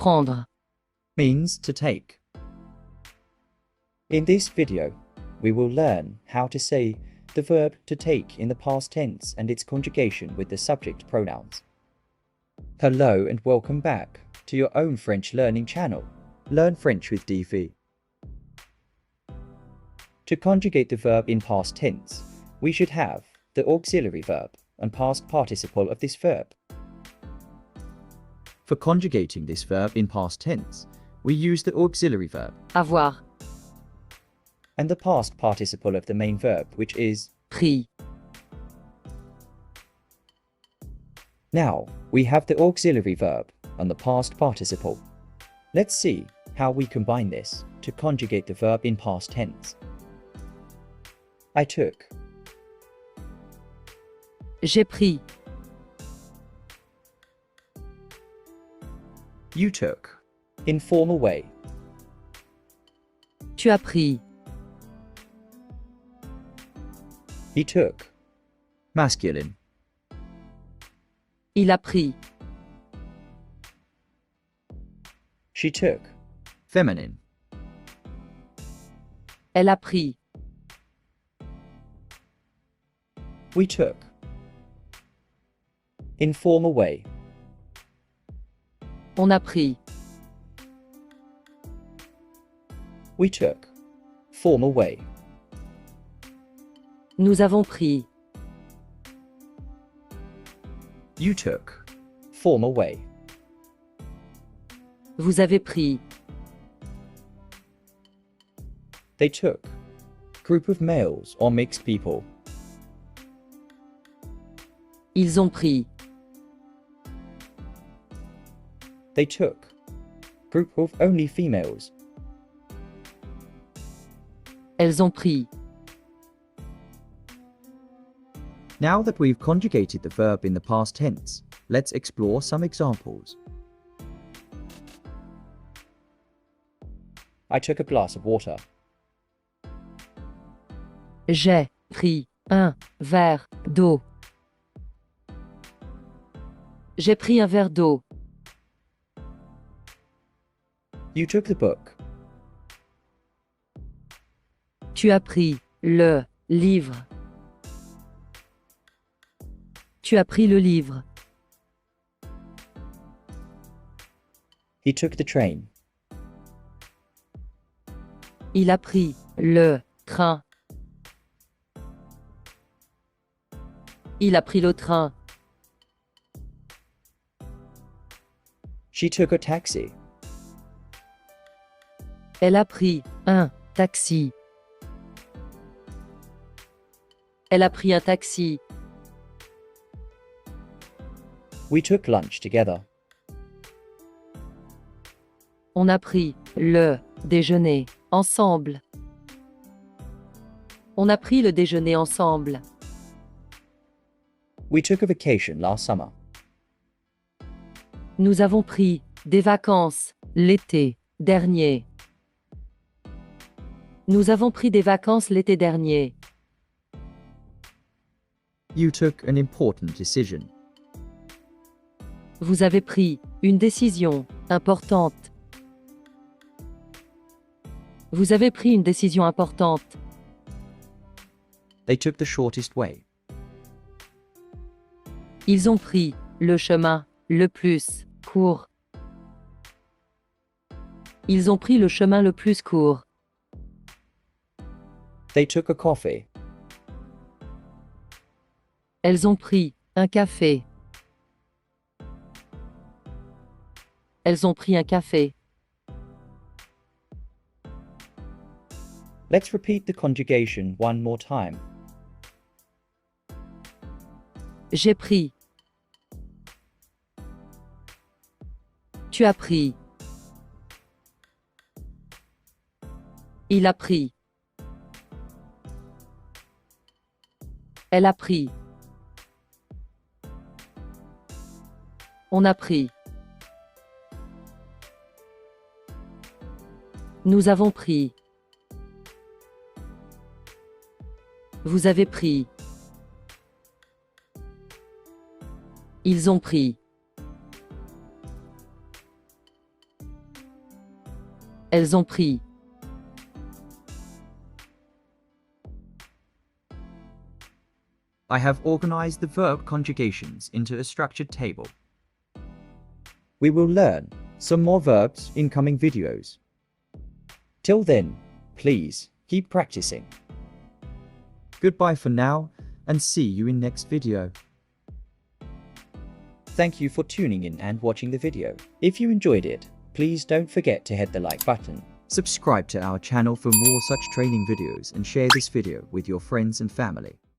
Prendre. means to take. In this video, we will learn how to say the verb to take in the past tense and its conjugation with the subject pronouns. Hello and welcome back to your own French learning channel, Learn French with Di.Vi. To conjugate the verb in past tense, we should have the auxiliary verb and past participle of this verb. For conjugating this verb in past tense, we use the auxiliary verb Avoir. and the past participle of the main verb, which is Pris. Now, we have the auxiliary verb and the past participle. Let's see how we combine this to conjugate the verb in past tense. I took. J'ai pris. You took. Informal way. Tu as pris. He took. Masculine. Il a pris. She took. Feminine. Elle a pris. We took. Informal way. On a pris. We took. Formal way. Nous avons pris. You took. Formal way. Vous avez pris. They took. Group of males or mixed people. Ils ont pris. They took. Group of only females. Elles ont pris. Now that we've conjugated the verb in the past tense, let's explore some examples. I took a glass of water. J'ai pris un verre d'eau. J'ai pris un verre d'eau. You took the book. Tu as pris le livre. Tu as pris le livre. He took the train. Il a pris le train. Il a pris le train. She took a taxi. Elle a pris un taxi. Elle a pris un taxi. We took lunch together. On a pris le déjeuner ensemble. On a pris le déjeuner ensemble. We took a vacation last summer. Nous avons pris des vacances l'été dernier. Nous avons pris des vacances l'été dernier. You took an important decision. Vous avez pris une décision importante. Vous avez pris une décision importante. They took the shortest way. Ils ont pris le chemin le plus court. Ils ont pris le chemin le plus court. They took a coffee. Elles ont pris un café. Elles ont pris un café. Let's repeat the conjugation one more time. J'ai pris. Tu as pris. Il a pris. Elle a pris. On a pris. Nous avons pris. Vous avez pris. Ils ont pris. Elles ont pris. I have organized the verb conjugations into a structured table. We will learn some more verbs in coming videos. Till then, please keep practicing. Goodbye for now and see you in next video. Thank you for tuning in and watching the video. If you enjoyed it, please don't forget to hit the like button. Subscribe to our channel for more such training videos and share this video with your friends and family.